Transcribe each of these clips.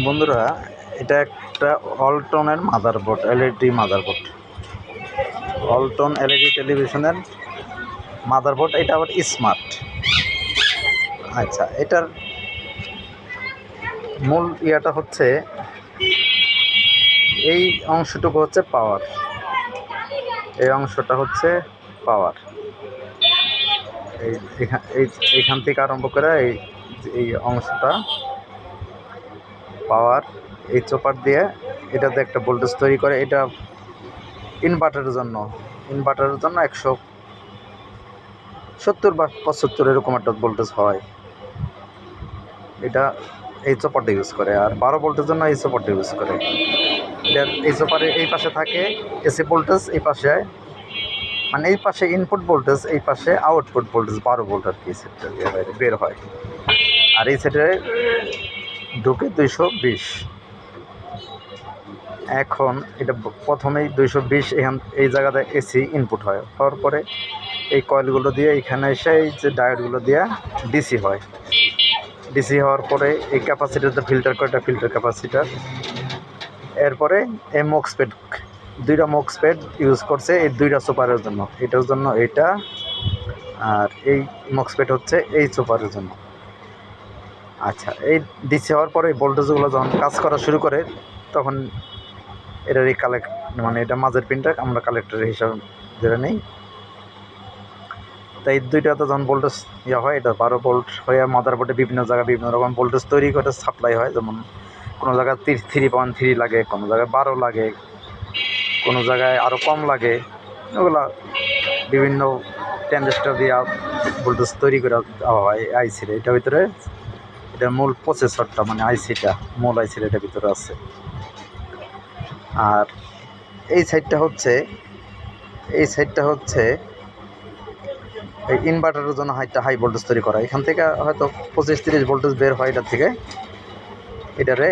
বন্ধুরা, এটা একটা অল্টনের মাদারবোর্ড, এলইডি মাদারবোর্ড। অল্টন এলইডি টেলিভিশনের মাদারবোর্ড। এটা আবার স্মার্ট। আচ্ছা, এটার মূল ইয়াটা হচ্ছে এই অংশটুকু হচ্ছে পাওয়ার। এই অংশটা হচ্ছে পাওয়ার। এইখান থেকে আরম্ভ করে এই অংশটা পাওয়ার। এই চপার দিয়ে এটাতে একটা ভোল্টেজ তৈরি করে। এটা ইনভার্টারের জন্য 170 বা 75 এরকম একটা ভোল্টেজ হয়। এটা এই চপারটা ইউজ করে। আর 12 ভোল্টের জন্য এই চপারটা ইউজ করে। এই চপারে এই পাশে থাকে এসি ভোল্টেজ, এই পাশে মানে এই পাশে ইনপুট ভোল্টেজ, এই পাশে আউটপুট ভোল্টেজ 12 ভোল্ট আর কি সেটটা বের হয়। আর এই সেটে ঢুকে 220। এখন এটা প্রথমেই 220 এই জায়গাতে এসি ইনপুট হয়। হওয়ার পরে এই কয়েলগুলো দিয়ে এখানে এসে এই যে ডায়োডগুলো দিয়ে ডিসি হয়। ডিসি হওয়ার পরে এই ক্যাপাসিটারটা ফিল্টার করে, এটা ফিল্টার ক্যাপাসিটার। এরপরে এই মক্সপেড, 2টা মক্সপেড ইউজ করছে এই 2টা সুপারের জন্য। এটার জন্য এটা, আর এই মক্সপেড হচ্ছে এই সুপারের জন্য। আচ্ছা, এই ডিসি হওয়ার পরে এই ভোল্টেজগুলো যখন কাজ করা শুরু করে তখন এটার এই মানে এটা মাঝের পিনটা আমরা কালেক্টরের হিসাবে ধরে নেই। তাই 2টাতে যখন ভোল্টেজ হয়, এটা 12 ভোল্ট হয়ে মাদারবোর্ডে বিভিন্ন জায়গায় বিভিন্ন রকম ভোল্টেজ তৈরি করে সাপ্লাই হয়। যেমন কোনো জায়গায় 3.3 লাগে, কোনো জায়গায় 12 লাগে, কোনো জায়গায় আরও কম লাগে। ওগুলা বিভিন্ন ট্রানজিস্টর দিয়ে ভোল্টেজ তৈরি করে দেওয়া হয় আইসির। এটার ভিতরে এটা মূল প্রসেসরটা, মানে আইসিটা, মূল আইসির এটার ভিতরে আছে। আর এই সাইডটা হচ্ছে এই ইনভার্টারের জন্য হাই ভোল্টেজ তৈরি করা। এখান থেকে হয়তো 25-30 ভোল্টেজ বের হয় এটার থেকে। এটারে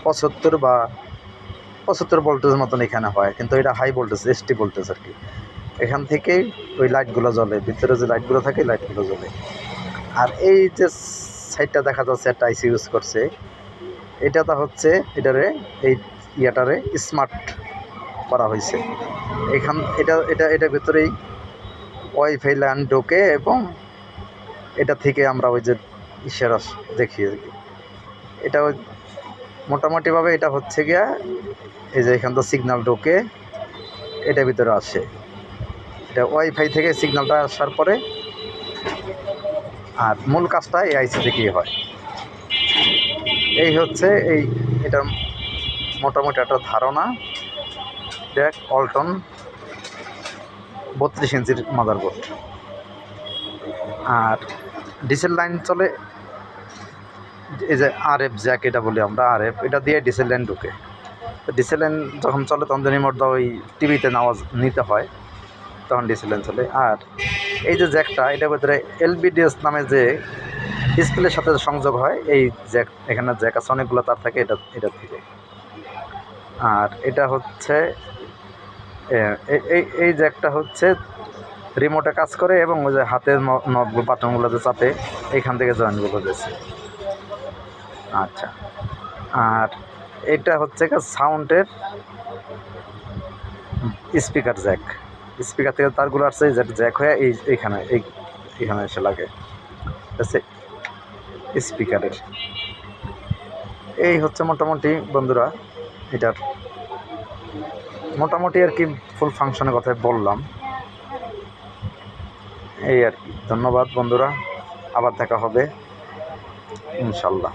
75 বা 75 ভোল্টেজ মতন এখানে হয়, কিন্তু এটা হাই ভোল্টেজ, এসটি ভোল্টেজ আর কি। এখান থেকেই ওই লাইটগুলো জ্বলে, ভিতরে যে লাইটগুলো থাকে লাইটগুলো জ্বলে। আর এই যে সাইডটা দেখা যাচ্ছে একটা আইসি ইউজ করছে, এটাটা হচ্ছে এই ইয়াটারে স্মার্ট করা হয়েছে। এটা ভিতরেই ওয়াইফাই ল্যান ঢোকে এবং এটা থেকে আমরা ওই যে ইশারা দেখি আর কি। এটা মোটামুটিভাবে এটা হচ্ছে গিয়া এই যে এখান থেকে সিগন্যাল ঢোকে, এটা ভিতরে আসে। এটা ওয়াইফাই থেকে সিগন্যালটা আসার পরে আর মূল কাজটা এই আইসি থেকেই হয়। এই হচ্ছে এটার মোটামুটি একটা ধারণা। দেখ, অল্টন 32 ইঞ্চির মাদারবোর্ড। আর ডিসেল লাইন চলে, এই যে আরএফ জ্যাক এটা বলি আমরা, আরএফ, এটা দিয়ে ডিসেল লাইন ঢুকে। তো ডিসেল লাইন যখন চলে তখন রিমোট দা ওই টিভিতে আওয়াজ নিতে হয়, তখন ডিসেল লাইন চলে। আর এই যে জ্যাকটা, এটার ভিতরে এলবিডিএস নামে যে ডিসপ্লের সাথে সংযোগ হয়, এই জ্যাক, এখানে জ্যাক আছে অনেকগুলো তার থাকে এটা থেকে। আর এটা হচ্ছে এই জ্যাকটা হচ্ছে রিমোটে কাজ করে এবং ওই যে হাতের নবগুলো, বাটনগুলো যে চাপে, এইখান থেকে জয়েন্টগুলো দিয়েছে। আচ্ছা, আর এটা হচ্ছে সাউন্ডের স্পিকার জ্যাক। স্পিকার থেকে তারগুলো আসছে জ্যাক হয়ে এইখানে এসে লাগে স্পিকারের। এই হচ্ছে মোটামুটি বন্ধুরা এটার মোটামুটি আর কি ফুল ফাংশনের কথাই বললাম। এই আর কি। ধন্যবাদ বন্ধুরা, আবার দেখা হবে ইনশাল্লাহ।